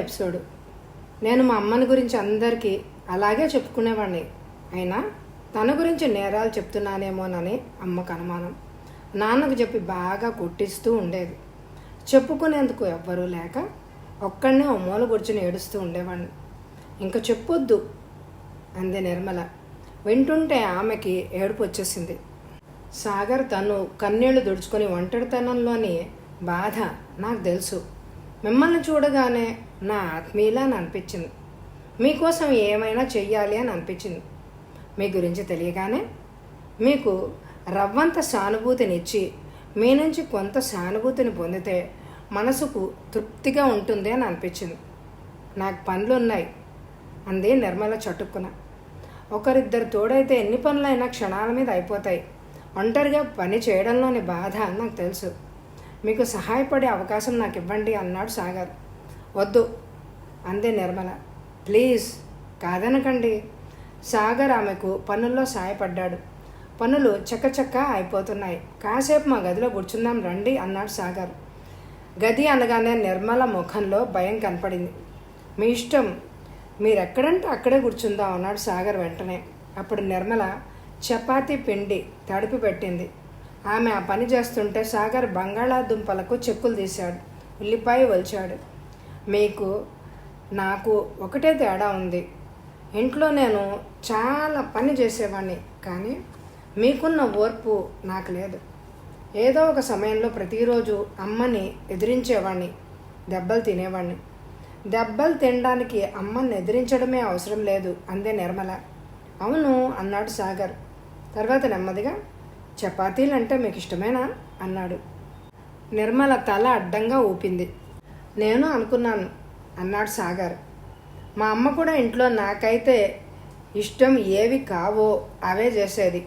Episode. నేను మా అమ్మని గురించి అందరికీ అలాగే చెప్పుకునేవాడిని. అయినా తన గురించి నేరాలు చెప్తున్నానేమోనని అమ్మకు అనుమానం. నాన్నకు చెప్పి బాగా కొట్టిస్తూ ఉండేది. చెప్పుకునేందుకు ఎవ్వరూ లేక ఒక్కడనే ఓ మూల కూర్చుని ఏడుస్తూ ఉండేవాడిని. ఇంకా చెప్పొద్దు అంది నిర్మల. వింటుంటే ఆమెకి ఏడుపు వచ్చేసింది. సాగర్ తను కన్నీళ్లు దుడుచుకొని ఒంటరితనంలోని బాధ నాకు తెలుసు. మిమ్మల్ని చూడగానే నా ఆత్మీయులా అని అనిపించింది. మీకోసం ఏమైనా చెయ్యాలి అని అనిపించింది. మీ గురించి తెలియగానే మీకు రవ్వంత సానుభూతినిచ్చి మీ నుంచి కొంత సానుభూతిని పొందితే మనసుకు తృప్తిగా ఉంటుంది అని అనిపించింది. నాకు పనులున్నాయి అంది నిర్మల చటుక్కున. ఒకరిద్దరు తోడైతే ఎన్ని పనులైనా క్షణాల మీద అయిపోతాయి. ఒంటరిగా పని చేయడంలోని బాధ నాకు తెలుసు. మీకు సహాయపడే అవకాశం నాకు ఇవ్వండి అన్నాడు సాగర్. వద్దు అంది నిర్మల. ప్లీజ్ కాదనకండి. సాగర్ ఆమెకు పనుల్లో సాయపడ్డాడు. పనులు చక్కచక్క అయిపోతున్నాయి. కాసేపు మా గదిలో కూర్చుందాం రండి అన్నాడు సాగర్. గది అనగానే నిర్మల ముఖంలో భయం కనపడింది. మీ ఇష్టం, మీరెక్కడంటే అక్కడే కూర్చుందాం అన్నాడు సాగర్ వెంటనే. అప్పుడు నిర్మల చపాతీ పిండి తడిపి పెట్టింది. ఆమె ఆ పని చేస్తుంటే సాగర్ బంగాళాదుంపలకు చెక్కులు తీశాడు, ఉల్లిపాయ ఒలిచాడు. మీకు నాకు ఒకటే తేడా ఉంది. ఇంట్లో నేను చాలా పని చేసేవాడిని, కానీ మీకున్న ఓర్పు నాకు లేదు. ఏదో ఒక సమయంలో ప్రతిరోజు అమ్మని ఎదిరించేవాడిని, దెబ్బలు తినేవాడిని. దెబ్బలు తినడానికి అమ్మని ఎదిరించడమే అవసరం లేదు అందే నిర్మల. అవును అన్నాడు సాగర్. తర్వాత నెమ్మదిగా చపాతీలు అంటే మీకు ఇష్టమేనా అన్నాడు. నిర్మల తల అడ్డంగా ఊపింది. నేను అనుకున్నాను అన్నాడు సాగర్. మా అమ్మ కూడా ఇంట్లో నాకైతే ఇష్టం ఏవి కావో అవే చేసేది.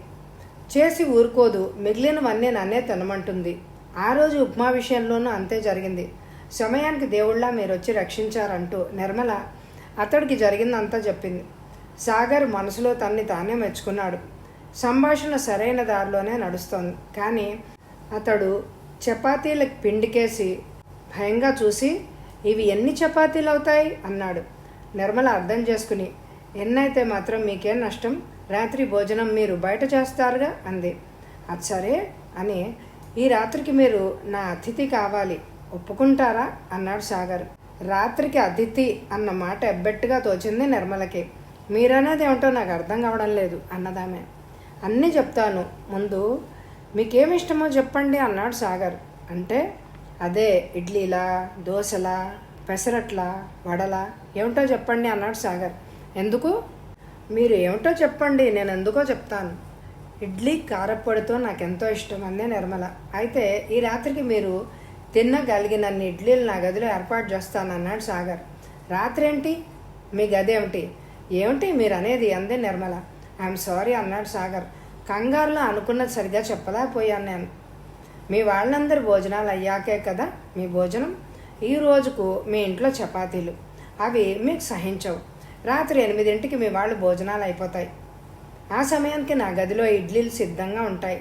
చేసి ఊరుకోదు, మిగిలినవన్నీ నన్నే తినమంటుంది. ఆ రోజు ఉప్మా విషయంలోనూ అంతే జరిగింది. సమయానికి దేవుళ్ళ మీరు వచ్చి రక్షించారంటూ నిర్మల అతడికి జరిగిందంతా చెప్పింది. సాగర్ మనసులో తన్ని తానే మెచ్చుకున్నాడు. సంభాషణ సరైన దారిలోనే నడుస్తోంది. కానీ అతడు చపాతీలకు పిండికేసి భయంగా చూసి ఇవి ఎన్ని చపాతీలు అవుతాయి అన్నాడు. నిర్మల అర్థం చేసుకుని ఎన్నైతే మాత్రం మీకేం నష్టం, రాత్రి భోజనం మీరు బయట చేస్తారుగా అంది. అది సరే అని ఈ రాత్రికి మీరు నా అతిథి కావాలి, ఒప్పుకుంటారా అన్నాడు సాగర్. రాత్రికి అతిథి అన్న మాట ఎబ్బెట్టుగా తోచింది నిర్మలకి. మీరనేది ఏమిటో నాకు అర్థం కావడం లేదు అన్నదామె. అన్నీ చెప్తాను, ముందు మీకేమిష్టమో చెప్పండి అన్నాడు సాగర్. అంటే అదే ఇడ్లీలా, దోశలా, పెసరట్లా, వడలా, ఏమిటో చెప్పండి అన్నాడు సాగర్. ఎందుకు? మీరు ఏమిటో చెప్పండి, నేను ఎందుకో చెప్తాను. ఇడ్లీ కారప్పొడితో నాకెంతో ఇష్టం అందే నిర్మల. అయితే ఈ రాత్రికి మీరు తినగలిగినన్ని ఇడ్లీలు నా గదిలో ఏర్పాటు చేస్తాను అన్నాడు సాగర్. రాత్రి ఏంటి? మీ గది ఏమిటి? ఏమిటి మీరు అనేది అందే నిర్మల. ఐఎమ్ సారీ అన్నాడు సాగర్. కంగారులో అనుకున్నది సరిగా చెప్పలేకపోయాను నేను. మీ వాళ్ళందరి భోజనాలు అయ్యాకే కదా మీ భోజనం. ఈ రోజుకు మీ ఇంట్లో చపాతీలు, అవి మీకు సహించవు. రాత్రి 8ంటికి మీ వాళ్ళు భోజనాలు అయిపోతాయి. ఆ సమయానికి నా గదిలో ఇడ్లీలు సిద్ధంగా ఉంటాయి.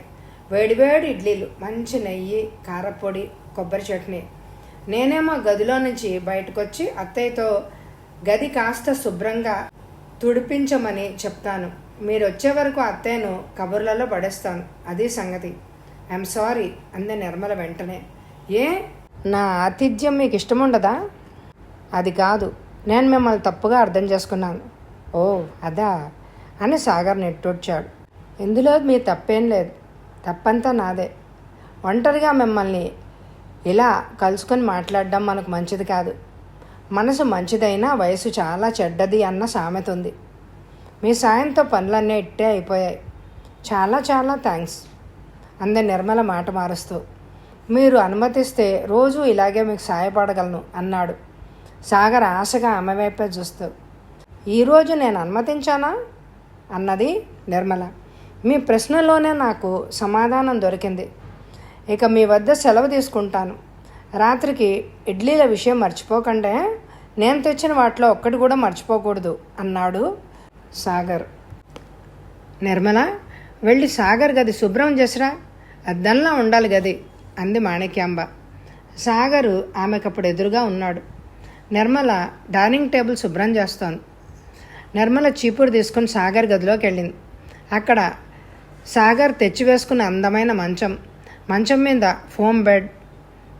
వేడివేడి ఇడ్లీలు, మంచి నెయ్యి, కారపొడి, కొబ్బరి చట్నీ. నేనేమో గదిలో నుంచి బయటకొచ్చి అత్తయ్యతో గది కాస్త శుభ్రంగా తుడిపించమని చెప్తాను. మీరు వచ్చే వరకు అత్తయ్యను కబుర్లలో పడేస్తాను. అది సంగతి. ఐఎమ్ సారీ అంది నిర్మల వెంటనే. ఏ, నా ఆతిథ్యం మీకు ఇష్టం ఉండదా? అది కాదు, నేను మిమ్మల్ని తప్పుగా అర్థం చేసుకున్నాను. ఓ అదా అని సాగర్ నెట్టొచ్చాడు. ఇందులో మీ తప్పేం లేదు, తప్పంతా నాదే. ఒంటరిగా మిమ్మల్ని ఇలా కలుసుకొని మాట్లాడడం మనకు మంచిది కాదు. మనసు మంచిదైనా వయసు చాలా చెడ్డది అన్న సామెత ఉంది. మీ సాయంతో పనులన్నీ ఇట్టే అయిపోయాయి. చాలా చాలా థ్యాంక్స్ అంది నిర్మల మాట మారుస్తూ. మీరు అనుమతిస్తే రోజు ఇలాగే మీకు సాయపడగలను అన్నాడు సాగర్ ఆశగా ఆమె వైపే చూస్తూ. ఈరోజు నేను అనుమతించానా అన్నది నిర్మల. మీ ప్రశ్నలోనే నాకు సమాధానం దొరికింది. ఇక మీ వద్ద సెలవు తీసుకుంటాను. రాత్రికి ఇడ్లీల విషయం మర్చిపోకండే. నేను తెచ్చిన వాటిలో ఒక్కటి కూడా మర్చిపోకూడదు అన్నాడు సాగర్. నిర్మల, వెళ్ళి సాగర్ గది శుభ్రం చేసిరా, అద్దంలా ఉండాలి గది అంది మాణిక్యాంబ. సాగరు ఆమెకప్పుడు ఎదురుగా ఉన్నాడు. నిర్మల డైనింగ్ టేబుల్ శుభ్రం చేస్తోంది. నిర్మల చీపురు తీసుకుని సాగర్ గదిలోకి వెళ్ళింది. అక్కడ సాగర్ తెచ్చివేసుకున్న అందమైన మంచం మీద ఫోమ్ బెడ్,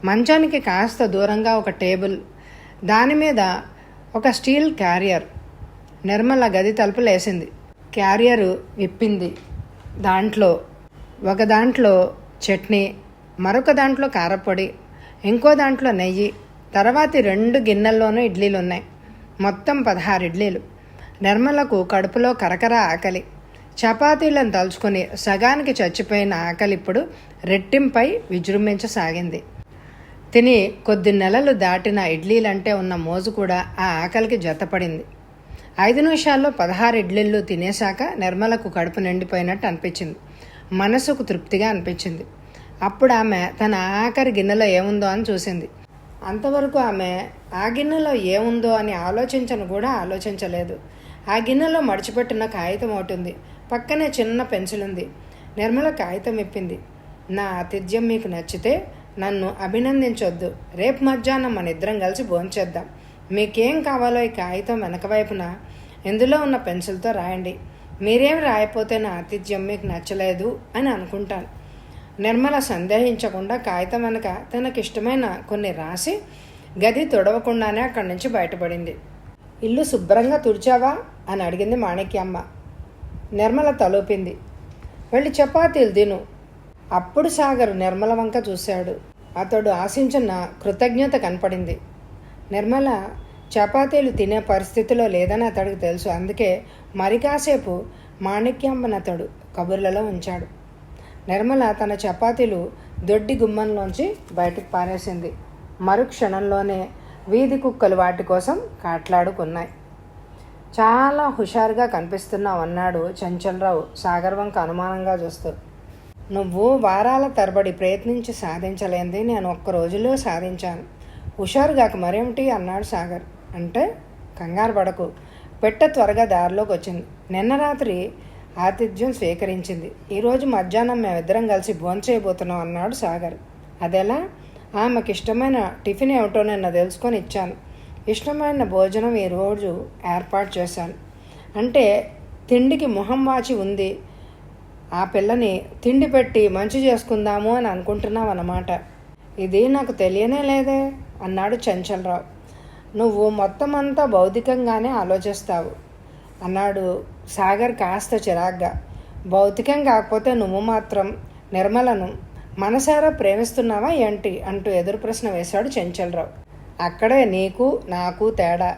మంచానికి కాస్త దూరంగా ఒక టేబుల్, దాని మీద ఒక స్టీల్ క్యారియర్. నిర్మల గది తలుపులు వేసింది. క్యారియరు విప్పింది. ఒక దాంట్లో చట్నీ, మరొక దాంట్లో కారపొడి, ఇంకో దాంట్లో నెయ్యి, తర్వాతి 2 గిన్నెల్లోనూ ఇడ్లీలు ఉన్నాయి. మొత్తం 16 ఇడ్లీలు. నిర్మలకు కడుపులో కరకర ఆకలి. చపాతీలను తలుచుకుని సగానికి చచ్చిపోయిన ఆకలి ఇప్పుడు రెట్టింపై విజృంభించసాగింది. తిని కొద్ది నెలలు దాటిన ఇడ్లీలంటే ఉన్న మోజు కూడా ఆ ఆకలికి జతపడింది. 5 నిమిషాల్లో 16 ఇడ్లీలు తినేశాక నిర్మలకు కడుపు నిండిపోయినట్టు అనిపించింది. మనసుకు తృప్తిగా అనిపించింది. అప్పుడు ఆమె తన ఆఖరి గిన్నెలో ఏముందో అని చూసింది. అంతవరకు ఆమె ఆ గిన్నెలో ఏముందో అని ఆలోచించలేదు. ఆ గిన్నెలో మడిచిపెట్టిన కాగితం ఒకటి ఉంది. పక్కనే చిన్న పెన్సిల్ ఉంది. నిర్మల కాగితం ఇప్పింది. నా ఆతిథ్యం మీకు నచ్చితే నన్ను అభినందించొద్దు. రేపు మధ్యాహ్నం మన ఇద్దరం కలిసి భోంచేద్దాం. మీకేం కావాలో ఈ కాగితం వెనక వైపున ఇందులో ఉన్న పెన్సిల్తో రాయండి. మీరేం రాయపోతే నా ఆతిథ్యం మీకు నచ్చలేదు అని అనుకుంటాను. నిర్మల సందేహించకుండా కాగితం వెనక తనకిష్టమైన కొన్ని రాసి గది తొడవకుండానే అక్కడి నుంచి బయటపడింది. ఇల్లు శుభ్రంగా తుడిచావా అని అడిగింది మాణిక్యమ్మ. నిర్మల తలూపింది. వెళ్ళి చపాతీలు తిను. అప్పుడు సాగర్ నిర్మల వంక చూశాడు. అతడు ఆశించిన కృతజ్ఞత కనపడింది. నిర్మల చపాతీలు తినే పరిస్థితిలో లేదని అతడికి తెలుసు. అందుకే మరి కాసేపు మాణిక్యమ్మను అతడు కబుర్లలో ఉంచాడు. నిర్మల తన చపాతీలు దొడ్డి గుమ్మంలోంచి బయటకు పారేసింది. మరుక్షణంలోనే వీధి కుక్కలు వాటి కోసం కాట్లాడుకున్నాయి. చాలా హుషారుగా కనిపిస్తున్నావు అన్నాడు చంచలరావు సాగర్ వంక అనుమానంగా చూస్తూ. నువ్వు వారాల తరబడి ప్రయత్నించి సాధించలేంది నేను ఒక్క రోజులో సాధించాను. హుషారుగాక మరేమిటి అన్నాడు సాగర్. అంటే కంగారు పడకు, పెట్టె త్వరగా దారిలోకి వచ్చింది. నిన్న రాత్రి ఆతిథ్యం స్వీకరించింది. ఈరోజు మధ్యాహ్నం మేమిద్దరం కలిసి భోంచేయబోతున్నాం అన్నాడు సాగర్. అదెలా? ఆమెకి ఇష్టమైన టిఫిన్ ఏమిటో నిన్న తెలుసుకొని ఇచ్చాను. ఇష్టమైన భోజనం ఈరోజు ఏర్పాటు చేశాను. అంటే తిండికి మొహం వాచి ఉంది. ఆ పిల్లని తిండి పెట్టి మంచి చేసుకుందాము అని అనుకుంటున్నావు అన్నమాట. ఇది నాకు తెలియనే లేదే అన్నాడు చంచలరావు. నువ్వు మొత్తం అంతా భౌతికంగానే ఆలోచిస్తావు అన్నాడు సాగర్ కాస్త చిరాగ్గా. భౌతికం కాకపోతే నువ్వు మాత్రం నిర్మలను మనసారా ప్రేమిస్తున్నావా ఏంటి అంటూ ఎదురు ప్రశ్న వేశాడు చంచలరావు. అక్కడే నీకు నాకు తేడా.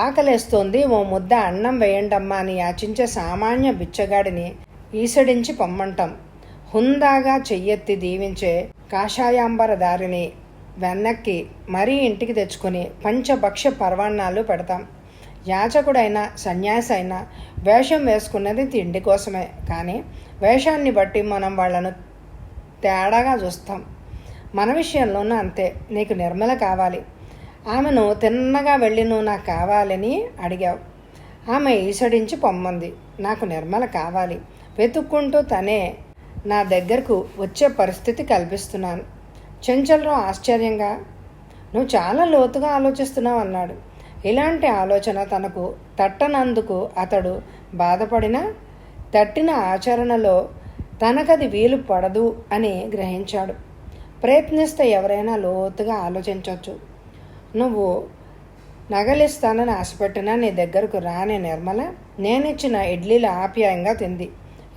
ఆకలేస్తోంది, ఓ ముద్ద అన్నం వేయండమ్మా అని యాచించే సామాన్య బిచ్చగాడిని ఈసడించి పొమ్మంటాం. హుందాగా చెయ్యెత్తి దీవించే కాషాయాంబర దారిని వెనక్కి మరీ ఇంటికి తెచ్చుకొని పంచభక్ష పర్వాణాలు పెడతాం. యాచకుడైనా సన్యాసి అయినా వేషం వేసుకున్నది తిండి కోసమే. కానీ వేషాన్ని బట్టి మనం వాళ్ళను తేడాగా చూస్తాం. మన విషయంలోనూ అంతే. నీకు నిర్మల కావాలి. ఆమెను తిన్నగా వెళ్ళి నువ్వు నాకు కావాలని అడిగావు. ఆమె ఈసడించి పొమ్మంది. నాకు నిర్మల కావాలి. వెతుక్కుంటూ తనే నా దగ్గరకు వచ్చే పరిస్థితి కల్పిస్తున్నాను. చంచలరావు ఆశ్చర్యంగా, నువ్వు చాలా లోతుగా ఆలోచిస్తున్నావు అన్నాడు. ఇలాంటి ఆలోచన తనకు తట్టనందుకు అతడు బాధపడినా తట్టిన ఆచరణలో తనకది వీలు పడదు అని గ్రహించాడు. ప్రయత్నిస్తే ఎవరైనా లోతుగా ఆలోచించవచ్చు. నువ్వు నగలిస్తానని ఆశపెట్టినా నీ దగ్గరకు రాని నిర్మల నేనిచ్చిన ఇడ్లీలు ఆప్యాయంగా తింది.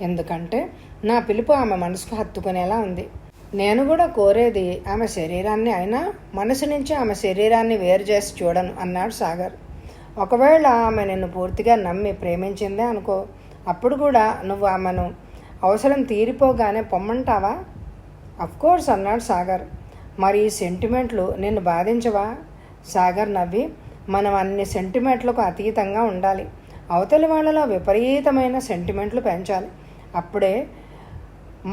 ఎందుకంటే నా పిలుపు ఆమె మనసుకు హత్తుకునేలా ఉంది. నేను కూడా కోరేది ఆమె శరీరాన్ని, అయినా మనసు నుంచి ఆమె శరీరాన్ని వేరు చేసి చూడను అన్నాడు సాగర్. ఒకవేళ ఆమె నిన్ను పూర్తిగా నమ్మి ప్రేమించిందే అనుకో, అప్పుడు కూడా నువ్వు ఆమెను అవసరం తీరిపోగానే పొమ్మంటావా? అఫ్కోర్స్ అన్నాడు సాగర్. మరి ఈ సెంటిమెంట్లు నిన్ను బాధించవా? సాగర్ నవ్వి, మనం అన్ని సెంటిమెంట్లకు అతీతంగా ఉండాలి. అవతలి వాళ్ళలో విపరీతమైన సెంటిమెంట్లు పెంచాలి. అప్పుడే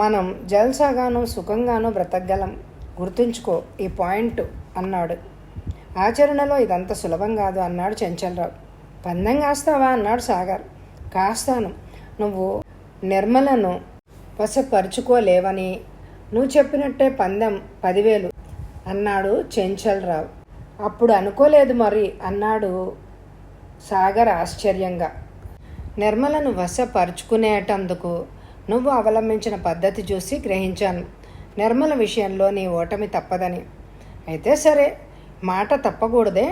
మనం జల్సాగాను సుఖంగానూ బ్రతకగలం. గుర్తుంచుకో ఈ పాయింట్ అన్నాడు. ఆచరణలో ఇదంత సులభం కాదు అన్నాడు చంచలరావు. పందెం కాస్తావా అన్నాడు సాగర్. కాస్తాను. నువ్వు నిర్మలను వశపరుచుకోలేవని నువ్వు చెప్పినట్టే పందెం 10,000 అన్నాడు చంచలరావు. అప్పుడు అనుకోలేదు మరి అన్నాడు సాగర్ ఆశ్చర్యంగా. నిర్మలను వశపరుచుకునేటందుకు నువ్వు అవలంబించిన పద్ధతి చూసి గ్రహించాను. నిర్మల విషయంలో నీ ఓటమి తప్పదని. అయితే సరే, మాట తప్పకూడదే.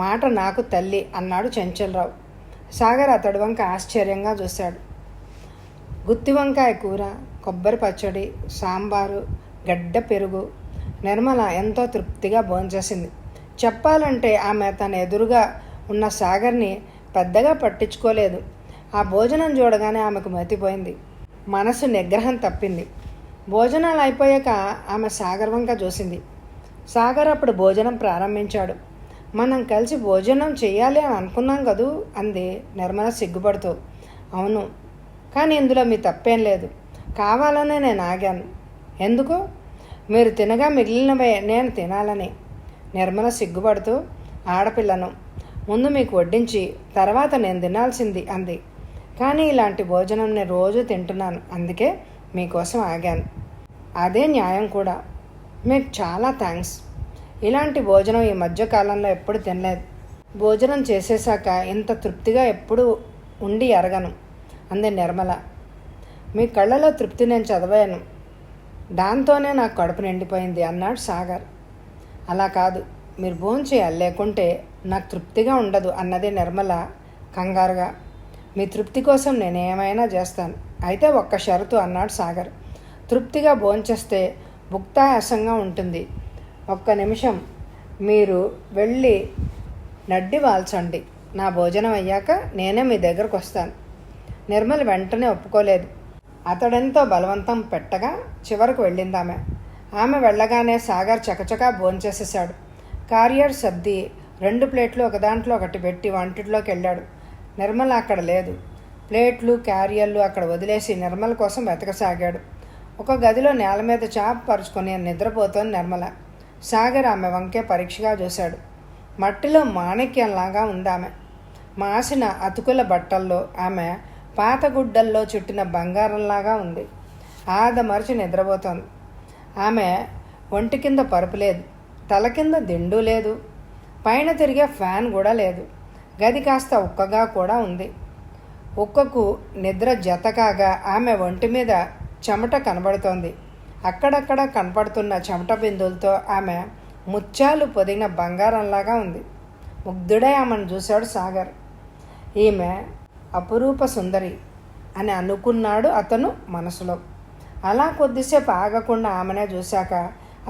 మాట నాకు తల్లి అన్నాడు చెంచలరావు. సాగర్ అతడి వంక ఆశ్చర్యంగా చూశాడు. గుత్తి వంకాయ కూర, కొబ్బరి పచ్చడి, సాంబారు, గడ్డ పెరుగు. నిర్మల ఎంతో తృప్తిగా భోంచేసింది. చెప్పాలంటే ఆమె తన ఎదురుగా ఉన్న సాగర్ని పెద్దగా పట్టించుకోలేదు. ఆ భోజనం చూడగానే ఆమెకు మతిపోయింది. మనసు నిగ్రహం తప్పింది. భోజనాలు అయిపోయాక ఆమె సాగర్ వంక చూసింది. సాగర్ అప్పుడు భోజనం ప్రారంభించాడు. మనం కలిసి భోజనం చెయ్యాలి అని అనుకున్నాం కదూ అంది నిర్మల సిగ్గుపడుతూ. అవును, కానీ ఇందులో మీ తప్పేం లేదు. కావాలనే నేను ఆగాను. ఎందుకు? మీరు తినగా మిగిలినవే నేను తినాలని. నిర్మల సిగ్గుపడుతూ, ఆడపిల్లను, ముందు మీకు వడ్డించి తర్వాత నేను తినాల్సింది అంది. కానీ ఇలాంటి భోజనం నేను రోజు తింటున్నాను, అందుకే మీకోసం ఆగాను. అదే న్యాయం కూడా. మీకు చాలా థ్యాంక్స్. ఇలాంటి భోజనం ఈ మధ్యకాలంలో ఎప్పుడు తినలేదు. భోజనం చేసేశాక ఇంత తృప్తిగా ఎప్పుడు ఉండి ఎరగను అంది నిర్మల. మీ కళ్ళలో తృప్తి నేను చదివాను, దాంతోనే నాకు కడుపు నిండిపోయింది అన్నాడు సాగర్. అలా కాదు, మీరు భోంచేయాలి, లేకుంటే నాకు తృప్తిగా ఉండదు అన్నది నిర్మల కంగారుగా. మీ తృప్తి కోసం నేనేమైనా చేస్తాను, అయితే ఒక్క షరతు అన్నాడు సాగర్. తృప్తిగా భోంచేస్తే భుక్తాయాసంగా ఉంటుంది. ఒక్క నిమిషం మీరు వెళ్ళి నడ్డి వాల్చండి. నా భోజనం అయ్యాక నేనే మీ దగ్గరకు వస్తాను. నిర్మల వెంటనే ఒప్పుకోలేదు. అతడెంతో బలవంతం పెట్టగా చివరకు వెళ్ళిందామె. ఆమె వెళ్ళగానే సాగర్ చకచకా భోంచేసేశాడు. క్యారియర్ సర్ది 2 ప్లేట్లు ఒక దాంట్లో ఒకటి పెట్టి వంటిట్లోకి వెళ్ళాడు. నిర్మల అక్కడ లేదు. ప్లేట్లు క్యారియర్లు అక్కడ వదిలేసి నిర్మల కోసం వెతకసాగాడు. ఒక గదిలో నేల మీద చాప పరుచుకొని నిద్రపోతోంది నిర్మల. సాగర్ ఆమె వంకే పరీక్షగా చూశాడు. మట్టిలో మాణిక్యంలాగా ఉందామె. మాసిన అతుకుల బట్టల్లో ఆమె పాతగుడ్డల్లో చుట్టిన బంగారంలాగా ఉంది. ఆదమరిచి నిద్రపోతోంది. ఆమె ఒంటి కింద పరుపు లేదు, తల కింద దిండు లేదు, పైన తిరిగే ఫ్యాన్ కూడా లేదు. గది కాస్త ఉక్కగా కూడా ఉంది. ఉక్కకు నిద్ర జతకాగా ఆమె ఒంటి మీద చెమట కనబడుతోంది. అక్కడక్కడ కనపడుతున్న చెమట బిందులతో ఆమె ముత్యాలు పొదిగిన బంగారంలాగా ఉంది. ముగ్ధుడై ఆమెను చూశాడు సాగర్. ఈమె అపురూప సుందరి అని అనుకున్నాడు అతను మనసులో. అలా కొద్దిసేపు ఆగకుండా ఆమెనే చూశాక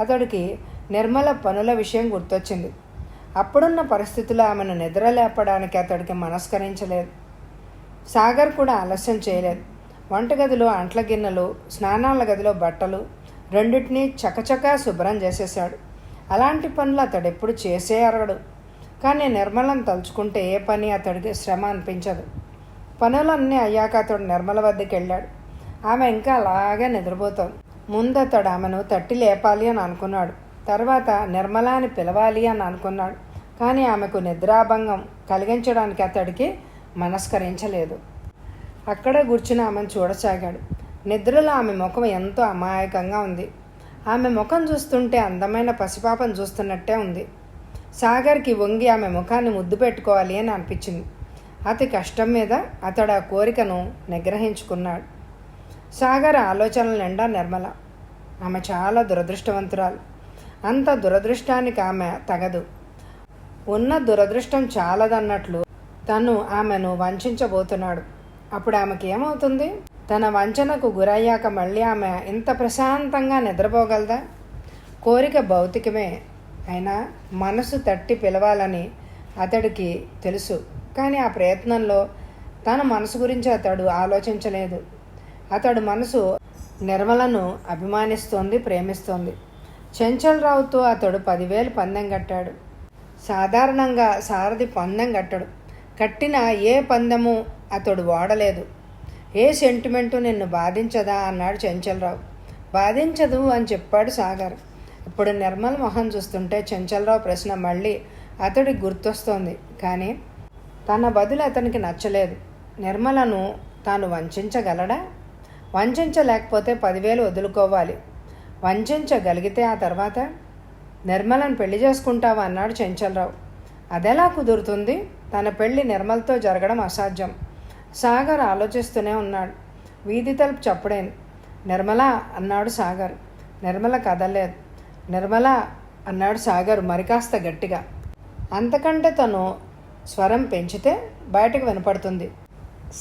అతడికి నిర్మల పనుల విషయం గుర్తొచ్చింది. అప్పుడున్న పరిస్థితుల్లో ఆమెను నిద్ర లేపడానికి అతడికి మనస్కరించలేదు. సాగర్ కూడా ఆలస్యం చేయలేదు. వంటగదిలో అంట్ల గిన్నెలు, స్నానాల గదిలో బట్టలు రెండింటినీ చకచకా శుభ్రం చేసేశాడు. అలాంటి పనులు అతడు ఎప్పుడు చేసే అరగడు. కానీ నిర్మలను తలుచుకుంటే ఏ పని అతడికి శ్రమ అనిపించదు. పనులన్నీ అయ్యాక అతడు నిర్మల వద్దకు వెళ్ళాడు. ఆమె ఇంకా అలాగే నిద్రపోతోంది. ముందు అతడు ఆమెను తట్టి లేపాలి అని అనుకున్నాడు. తర్వాత నిర్మల అని పిలవాలి అని అనుకున్నాడు. కానీ ఆమెకు నిద్రాభంగం కలిగించడానికి అతడికి మనస్కరించలేదు. అక్కడ కూర్చుని ఆమెను చూడసాగాడు. నిద్రలో ఆమె ముఖం ఎంతో అమాయకంగా ఉంది. ఆమె ముఖం చూస్తుంటే అందమైన పసిపాపను చూస్తున్నట్టే ఉంది. సాగర్కి వంగి ఆమె ముఖాన్ని ముద్దు పెట్టుకోవాలి అని అనిపించింది. అతి కష్టం మీద అతడు ఆ కోరికను నిగ్రహించుకున్నాడు. సాగర్ ఆలోచనల నిండా నిర్మల. ఆమె చాలా దురదృష్టవంతురాలు. అంత దురదృష్టానికి ఆమె తగదు. ఉన్న దురదృష్టం చాలదన్నట్లు తను ఆమెను వంచబోతున్నాడు. అప్పుడు ఆమెకి ఏమవుతుంది? తన వంచనకు గురయ్యాక మళ్ళీ ఆమె ఇంత ప్రశాంతంగా నిద్రపోగలదా? కోరిక భౌతికమే అయినా మనసు తట్టి పిలవాలని అతడికి తెలుసు. కానీ ఆ ప్రయత్నంలో తన మనసు గురించి అతడు ఆలోచించలేదు. అతడు మనసు నిర్మలను అభిమానిస్తోంది, ప్రేమిస్తోంది. చెంచలరావుతో అతడు 10,000 పందెం కట్టాడు. సాధారణంగా సారథి పందెం కట్టడు. కట్టిన ఏ పందెము అతడు వాడలేదు. ఏ సెంటిమెంటు నిన్ను బాధించదా అన్నాడు చెంచలరావు. బాధించదు అని చెప్పాడు సాగర్. ఇప్పుడు నిర్మల మొహం చూస్తుంటే చెంచలరావు ప్రశ్న మళ్ళీ అతడికి గుర్తొస్తోంది. కానీ తన బదులు అతనికి నచ్చలేదు. నిర్మలను తాను వంచగలడా? వంచలేకపోతే 10,000 వదులుకోవాలి. వంచగలిగితే ఆ తర్వాత నిర్మలను పెళ్లి చేసుకుంటావా అన్నాడు చెంచలరావు. అదెలా కుదురుతుంది? తన పెళ్లి నిర్మలతో జరగడం అసాధ్యం. సాగర్ ఆలోచిస్తూనే ఉన్నాడు. వీధి తలుపు చప్పుడైంది. నిర్మల అన్నాడు సాగర్. నిర్మల కదలలేదు. నిర్మల అన్నాడు సాగర్ మరికాస్త గట్టిగా. అంతకంటే తను స్వరం పెంచితే బయటకు వినపడుతుంది.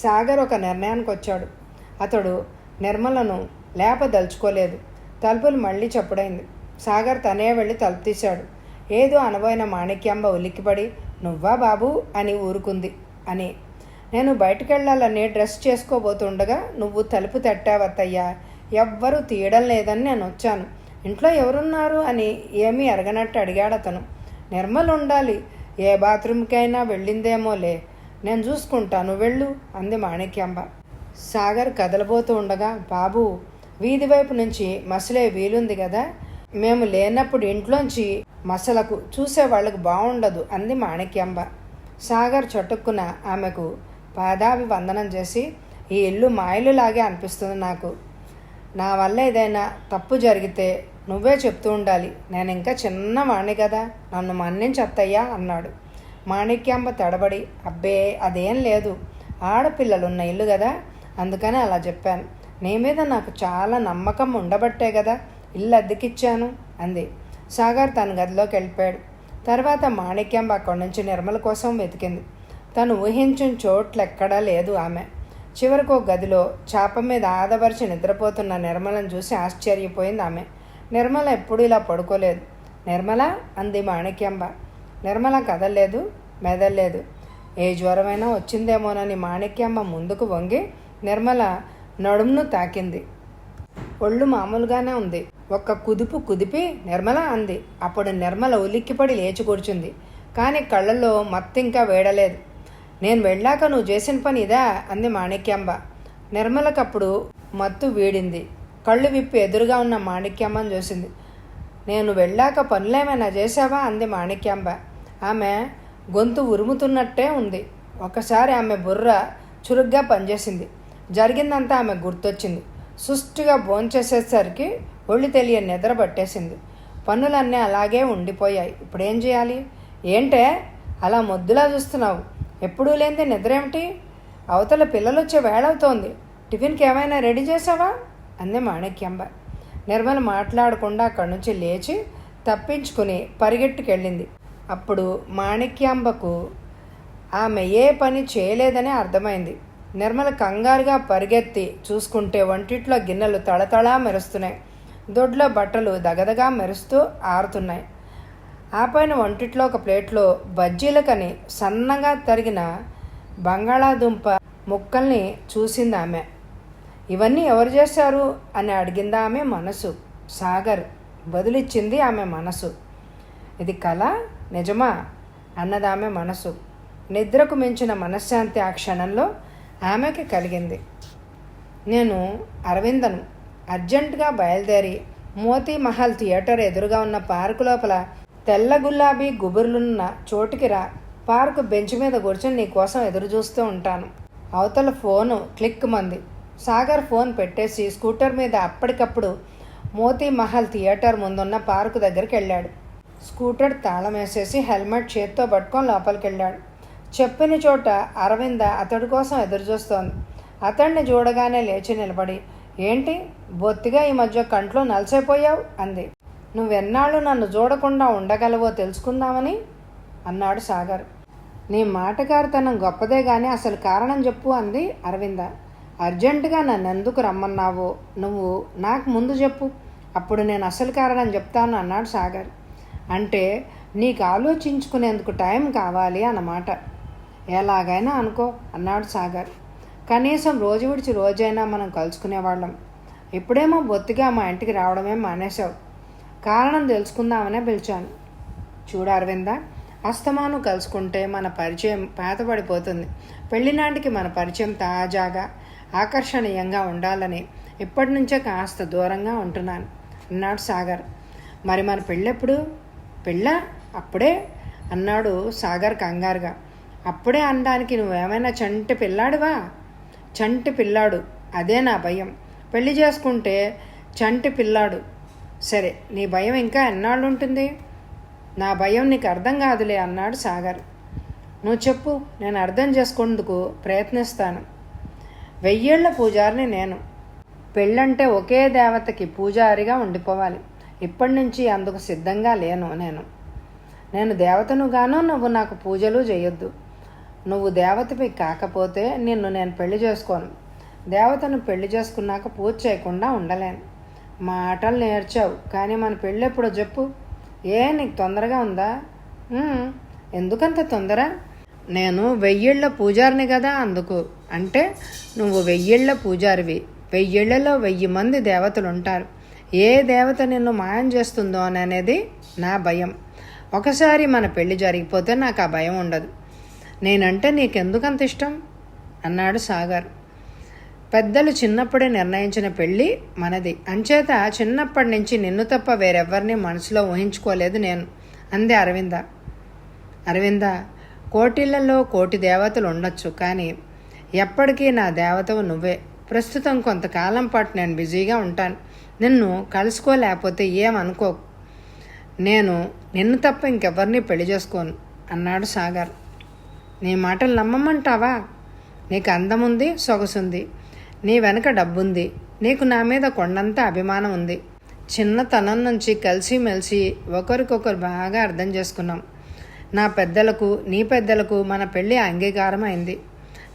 సాగర్ ఒక నిర్ణయానికి వచ్చాడు. అతడు నిర్మలను లేపదలుచుకోలేదు. తలుపులు మళ్ళీ చప్పుడైంది. సాగర్ తనే వెళ్ళి తలుపు తీశాడు. ఏదో అనబోయిన మాణిక్యాంబ ఉలిక్కిపడి, నువ్వా బాబు అని ఊరుకుంది అని. నేను బయటకెళ్ళాలని డ్రెస్ చేసుకోబోతుండగా నువ్వు తలుపు తట్టావత్తయ్యా. ఎవ్వరూ తీయడం లేదని నేను వచ్చాను. ఇంట్లో ఎవరున్నారు అని ఏమీ అడగనట్టు అడిగాడు అతను. నిర్మల్ ఉండాలి. ఏ బాత్రూమ్కైనా వెళ్ళిందేమోలే, నేను చూసుకుంటాను, వెళ్ళు అంది మాణిక్యాంబ. సాగర్ కదలబోతూ ఉండగా, బాబు వీధి వైపు నుంచి మసలే వీలుంది కదా, మేము లేనప్పుడు ఇంట్లోంచి మసలకు చూసేవాళ్ళకు బాగుండదు అంది మాణిక్యాంబ. సాగర్ చటుక్కున ఆమెకు పాదాభివందనం చేసి, ఈ ఇల్లు మా ఇల్లులాగే అనిపిస్తుంది నాకు. నా వల్ల ఏదైనా తప్పు జరిగితే నువ్వే చెప్తూ ఉండాలి. నేను ఇంకా చిన్నవాణ్ణి కదా, నన్ను మన్నించత్తయ్యా అన్నాడు. మాణిక్యాంబ తడబడి, అబ్బే అదేం లేదు, ఆడపిల్లలున్న ఇల్లు కదా, అందుకని అలా చెప్పాను. నీ మీద నాకు చాలా నమ్మకం ఉండబట్టే కదా ఇల్లు అద్దెకిచ్చాను అంది. సాగర్ తన గదిలోకి వెళ్ళిపోయాడు. తర్వాత మాణిక్యాంబ అక్కడి నుంచి నిర్మల కోసం వెతికింది. తను ఊహించిన చోట్లెక్కడా లేదు ఆమె. చివరకు ఒక గదిలో చాప మీద ఆదపరిచి నిద్రపోతున్న నిర్మలను చూసి ఆశ్చర్యపోయింది ఆమె. నిర్మల ఎప్పుడూ ఇలా పడుకోలేదు. నిర్మల అంది మాణిక్యాంబ. నిర్మల కదలలేదు, మెదల్లేదు. ఏ జ్వరమైనా వచ్చిందేమోనని మాణిక్యాంబ ముందుకు వంగి నిర్మల నడుమును తాకింది. ఒళ్ళు మామూలుగానే ఉంది. ఒక్క కుదుపు కుదిపి నిర్మల అంది. అప్పుడు నిర్మల ఉలిక్కిపడి లేచి కూర్చుంది. కానీ కళ్ళల్లో మత్తింకా వేడలేదు. నేను వెళ్ళాక నువ్వు చేసిన పని ఇదా అంది మాణిక్యాంబ. నిర్మలకప్పుడు మత్తు వీడింది. కళ్ళు విప్పి ఎదురుగా ఉన్న మాణిక్యాంబను చూసింది. నేను వెళ్ళాక పనులేమైనా చేశావా అంది మాణిక్యాంబ. ఆమె గొంతు ఉరుముతున్నట్టే ఉంది. ఒకసారి ఆమె బుర్ర చురుగ్గా పనిచేసింది. జరిగిందంతా ఆమె గుర్తొచ్చింది. సుష్టిగా భోంచేసేసరికి ఒళ్ళు తెలియని నిద్ర పట్టేసింది. పనులన్నీ అలాగే ఉండిపోయాయి. ఇప్పుడేం చేయాలి? ఏంటే అలా మొద్దులా చూస్తున్నావు? ఎప్పుడూ లేనిది నిద్ర ఏమిటి? అవతల పిల్లలు వచ్చే వేళవుతోంది. టిఫిన్కి ఏమైనా రెడీ చేసావా అంది మాణిక్యాంబ. నిర్మల మాట్లాడకుండా అక్కడి నుంచి లేచి తప్పించుకుని పరిగెట్టుకెళ్ళింది. అప్పుడు మాణిక్యాంబకు ఆమె ఏ పని చేయలేదని అర్థమైంది. నిర్మల కంగారుగా పరిగెత్తి చూసుకుంటే వంటిట్లో గిన్నెలు తళతళా మెరుస్తున్నాయి. దొడ్లో బట్టలు దగదగా మెరుస్తూ ఆరుతున్నాయి. ఆ పైన వంటిట్లో ఒక ప్లేట్లో బజ్జీలకని సన్నగా తరిగిన బంగాళాదుంప ముక్కల్ని చూసింది ఆమె. ఇవన్నీ ఎవరు చేశారు అని అడిగిందా ఆమె మనసు. సాగర్ బదులిచ్చింది ఆమె మనసు. ఇది కళ నిజమా అన్నదామె మనసు. నిద్రకు మించిన మనశ్శాంతి ఆ క్షణంలో ఆమెకి కలిగింది. నేను అరవిందను. అర్జెంటుగా బయలుదేరి మోతీ మహల్ థియేటర్ ఎదురుగా ఉన్న పార్కు లోపల తెల్ల గులాబీ గుబుర్లున్న చోటుకి రా. పార్కు బెంచ్ మీద కూర్చొని నీ కోసం ఎదురు చూస్తూ ఉంటాను. అవతల ఫోను క్లిక్ మంది. సాగర్ ఫోన్ పెట్టేసి స్కూటర్ మీద అప్పటికప్పుడు మోతీ మహల్ థియేటర్ ముందున్న పార్కు దగ్గరికి వెళ్ళాడు. స్కూటర్ తాళం వేసేసి హెల్మెట్ చేత్తో పట్టుకొని లోపలికి వెళ్ళాడు. చెప్పిన చోట అరవింద అతడి కోసం ఎదురుచూస్తోంది. అతడిని చూడగానే లేచి నిలబడి, ఏంటి బొత్తిగా ఈ మధ్య కంట్లో నలిసైపోయావు అంది. నువ్వెన్నాళ్ళు నన్ను చూడకుండా ఉండగలవో తెలుసుకుందామని అన్నాడు సాగర్. నీ మాటగారితనం గొప్పదే గాని అసలు కారణం చెప్పు అంది అరవింద. అర్జెంటుగా నన్ను ఎందుకు రమ్మన్నావో నువ్వు నాకు ముందు చెప్పు, అప్పుడు నేను అసలు కారణం చెప్తాను అన్నాడు సాగర్. అంటే నీకు ఆలోచించుకునేందుకు టైం కావాలి అన్నమాట. ఎలాగైనా అనుకో అన్నాడు సాగర్. కనీసం రోజు విడిచి రోజైనా మనం కలుసుకునేవాళ్ళం. ఇప్పుడేమో బొత్తిగా మా ఇంటికి రావడమే మానేశావు. కారణం తెలుసుకుందామనే పిలిచాను. చూడు అరవింద, అస్తమాను కలుసుకుంటే మన పరిచయం పాతపడిపోతుంది. పెళ్లినాటికి మన పరిచయం తాజాగా ఆకర్షణీయంగా ఉండాలని ఇప్పటి నుంచే కాస్త దూరంగా ఉంటున్నాను అన్నాడు సాగర్. మరి మన పెళ్ళెప్పుడు? పెళ్ళా అప్పుడే అన్నాడు సాగర్ కంగారుగా. అప్పుడే అనడానికి నువ్వేమైనా చంటి పిల్లాడివా? చంటి పిల్లాడు, అదే నా భయం. పెళ్లి చేసుకుంటే చంటి పిల్లాడు. సరే, నీ భయం ఇంకా ఎన్నాళ్ళు ఉంటుంది? నా భయం నీకు అర్థం కాదులే అన్నాడు సాగర్. నువ్వు చెప్పు, నేను అర్థం చేసుకుందుకు ప్రయత్నిస్తాను. 1000 ఏళ్ల పూజారిని నేను. పెళ్ళంటే ఒకే దేవతకి పూజారిగా ఉండిపోవాలి. ఇప్పటి నుంచి అందుకు సిద్ధంగా లేను. నేను దేవతను గాను, నువ్వు నాకు పూజలు చేయొద్దు. నువ్వు దేవతవి కాకపోతే నిన్ను నేను పెళ్లి చేసుకోను. దేవతను పెళ్లి చేసుకున్నాక పూజ చేయకుండా ఉండలేను. మాటలు నేర్చావు, కానీ మన పెళ్ళి ఎప్పుడో చెప్పు. నీకు తొందరగా ఉందా? ఎందుకంత తొందర? నేను 1000 ఏళ్ల పూజారిని కదా, అందుకు. అంటే నువ్వు 1000 ఏళ్ల పూజారివి. 1000 ఏళ్లలో 1000 మంది దేవతలు ఉంటారు. ఏ దేవత నిన్ను మాయం చేస్తుందో అనేది నా భయం. ఒకసారి మన పెళ్లి జరిగిపోతే నాకు ఆ భయం ఉండదు. నేనంటే నీకెందుకంత ఇష్టం అన్నాడు సాగర్. పెద్దలు చిన్నప్పుడే నిర్ణయించిన పెళ్ళి మనది. అంచేత చిన్నప్పటి నుంచి నిన్ను తప్ప వేరెవ్వరిని మనసులో ఊహించుకోలేదు నేను అంది అరవింద. అరవింద, కోటిళ్లలో కోటి దేవతలు ఉండొచ్చు, కానీ ఎప్పటికీ నా దేవతవు నువ్వే. ప్రస్తుతం కొంతకాలం పాటు నేను బిజీగా ఉంటాను. నిన్ను కలుసుకోలేకపోతే ఏమనుకో. నేను నిన్ను తప్ప ఇంకెవరిని పెళ్లి చేసుకోను అన్నాడు సాగర్. నీ మాటలు నమ్మమంటావా? నీకు అందముంది, సొగసుంది, నీ వెనక డబ్బుంది, నీకు నా మీద కొండంత అభిమానం ఉంది. చిన్నతనం నుంచి కలిసిమెలిసి ఒకరికొకరు బాగా అర్థం చేసుకున్నాం. నా పెద్దలకు నీ పెద్దలకు మన పెళ్ళి అంగీకారం అయింది.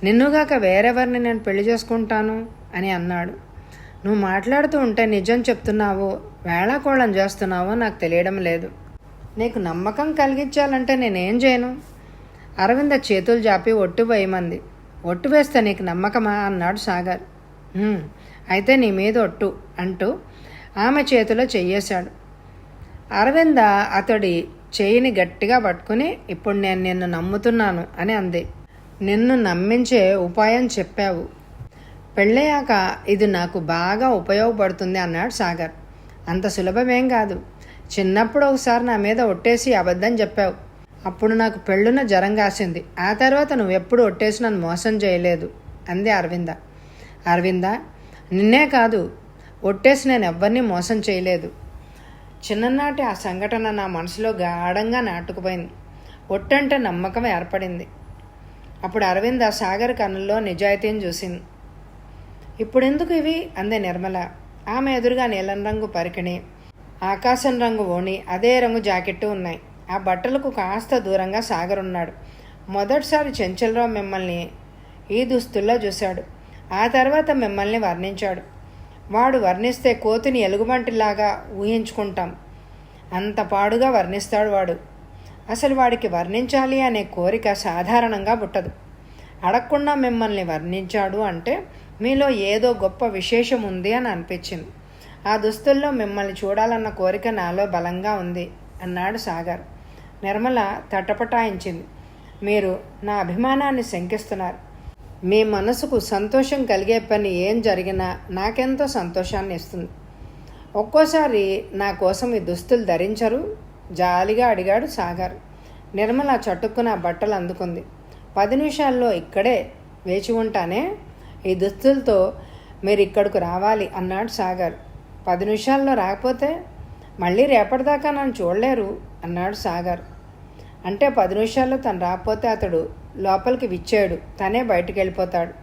నిన్నుగాక వేరెవరిని నేను పెళ్లి చేసుకుంటాను అని అన్నాడు. నువ్వు మాట్లాడుతూ ఉంటే నిజం చెప్తున్నావో వేళాకోళం చేస్తున్నావో నాకు తెలియడం లేదు. నీకు నమ్మకం కలిగించాలంటే నేనేం చేయను? అరవింద చేతులు జాపి ఒట్టు వేయమంది. ఒట్టు వేస్తే నీకు నమ్మకమా అన్నాడు సాగర్. అయితే నీ మీద ఒట్టు అంటూ ఆమె చేతిలో చెయ్యేశాడు. అరవింద అతడి చేయిని గట్టిగా పట్టుకుని, ఇప్పుడు నేను నిన్ను నమ్ముతున్నాను అని అంది. నిన్ను నమ్మించే ఉపాయం చెప్పావు. పెళ్ళయ్యాక ఇది నాకు బాగా ఉపయోగపడుతుంది అన్నాడు సాగర్. అంత సులభమేం కాదు. చిన్నప్పుడు ఒకసారి నా మీద ఒట్టేసి అబద్ధం చెప్పావు. అప్పుడు నాకు పెళ్ళున జ్వరం కాసింది. ఆ తర్వాత నువ్వెప్పుడు ఒట్టేసి నన్ను మోసం చేయలేదు అంది అరవింద. అరవింద, నిన్నే కాదు, ఒట్టేసి నేను ఎవ్వరినీ మోసం చేయలేదు. చిన్ననాటి ఆ సంఘటన నా మనసులో గాఢంగా నాటుకుపోయింది. ఒట్టంటే నమ్మకం ఏర్పడింది. అప్పుడు అరవింద సాగర్ కన్నుల్లో నిజాయితీని చూసింది. ఇప్పుడెందుకు ఇవి అంది నిర్మల. ఆమె ఎదురుగా నీలం రంగు పరికిణి, ఆకాశం రంగు ఓణి, అదే రంగు జాకెట్టు ఉన్నాయి. ఆ బట్టలకు కాస్త దూరంగా సాగర్ ఉన్నాడు. మొదటిసారి చెంచలరావు మిమ్మల్ని ఈ దుస్తుల్లో చూశాడు. ఆ తర్వాత మిమ్మల్ని వర్ణించాడు. వాడు వర్ణిస్తే కోతిని ఎలుగుబంటిలాగా ఊహించుకుంటాం. అంత పాడుగా వర్ణిస్తాడు వాడు. అసలు వాడికి వర్ణించాలి అనే కోరిక సాధారణంగా పుట్టదు. అడగకుండా మిమ్మల్ని వర్ణించాడు అంటే మీలో ఏదో గొప్ప విశేషం ఉంది అని అనిపించింది. ఆ దుస్తుల్లో మిమ్మల్ని చూడాలన్న కోరిక నాలో బలంగా ఉంది అన్నాడు సాగర్. నిర్మల తటపటాయించింది. మీరు నా అభిమానాన్ని శంకిస్తున్నారు. మీ మనసుకు సంతోషం కలిగే పని ఏం జరిగినా నాకెంతో సంతోషాన్ని ఇస్తుంది. ఒక్కోసారి నా కోసం ఈ దుస్తులు ధరించరు జాలిగా అడిగాడు సాగర్. నిర్మల చటుక్కున బట్టలు అందుకుంది. 10 నిమిషాల్లో ఇక్కడే వేచి ఉంటానే, ఈ దుస్తులతో మీరు ఇక్కడికి రావాలి అన్నాడు సాగర్. 10 నిమిషాల్లో రాకపోతే మళ్ళీ రేపటిదాకా నన్ను చూడలేరు అన్నాడు సాగర్. అంటే 10 నిమిషాల్లో తను రాకపోతే అతడు లోపలికి విచ్చాడు, తనే బయటికి వెళ్ళిపోతాడు.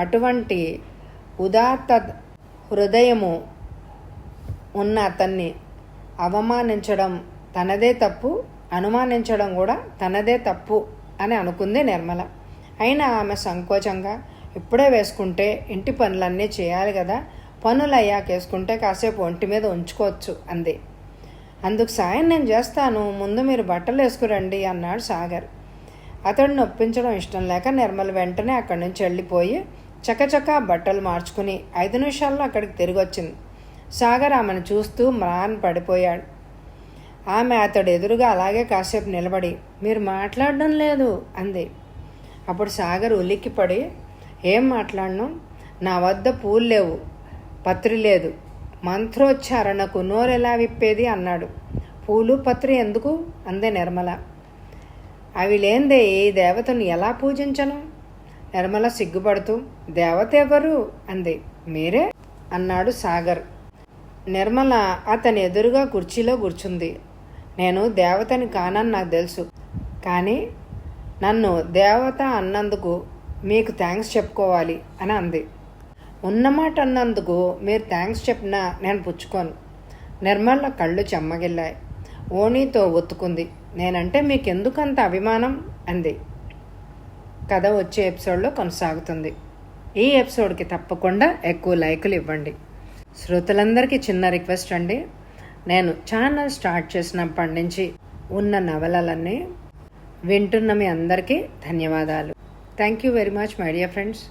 అటువంటి ఉదాత్త హృదయము ఉన్న అతన్ని అవమానించడం తనదే తప్పు, అనుమానించడం కూడా తనదే తప్పు అని అనుకుంది నిర్మల. అయినా ఆమె సంకోచంగా, ఇప్పుడే వేసుకుంటే ఇంటి పనులన్నీ చేయాలి కదా, పనులు అయ్యాక వేసుకుంటే కాసేపు ఒంటి మీద ఉంచుకోవచ్చు అంది. అందుకు సాయం నేను చేస్తాను, ముందు మీరు బట్టలు వేసుకురండి అన్నాడు సాగర్. అతడిని ఒప్పించడం ఇష్టం లేక నిర్మల వెంటనే అక్కడి నుంచి వెళ్ళిపోయి చకచకా బట్టలు మార్చుకుని 5 నిమిషాల్లో అక్కడికి తిరిగి వచ్చింది. సాగర్ ఆమెను చూస్తూ మ్రాన్ పడిపోయాడు. ఆమె అతడు ఎదురుగా అలాగే కాసేపు నిలబడి, మీరు మాట్లాడడం లేదు అంది. అప్పుడు సాగర్ ఉలిక్కిపడి, ఏం మాట్లాడను? నా వద్ద పూలు లేవు, పత్రి లేదు, మంత్రోచ్చారణకు నోరెలా విప్పేది అన్నాడు. పూలు పత్రి ఎందుకు అందే నిర్మల. అవి లేందే ఈ దేవతను ఎలా పూజించను? నిర్మల సిగ్గుపడుతూ, దేవత ఎవరు అంది. మీరే అన్నాడు సాగర్. నిర్మల అతని ఎదురుగా కుర్చీలో కూర్చుంది. నేను దేవతని కానని నాకు తెలుసు, కానీ నన్ను దేవత అన్నందుకు మీకు థ్యాంక్స్ చెప్పుకోవాలి అని అంది. ఉన్నమాట అన్నందుకు మీరు థ్యాంక్స్ చెప్పినా నేను పుచ్చుకోను. నిర్మల కళ్ళు చెమ్మగిల్లాయి. ఓణీతో ఒత్తుకుంది. నేనంటే మీకెందుకంత అభిమానం అంది. కథ వచ్చే ఎపిసోడ్లో కొనసాగుతుంది. ఈ ఎపిసోడ్కి తప్పకుండా ఎక్కువ లైకులు ఇవ్వండి. శ్రోతలందరికీ చిన్న రిక్వెస్ట్ అండి, నేను ఛానల్ స్టార్ట్ చేసినప్పటి నుంచి ఉన్న నవలలన్నీ వింటున్న మీ అందరికీ ధన్యవాదాలు. Thank you very much my dear friends.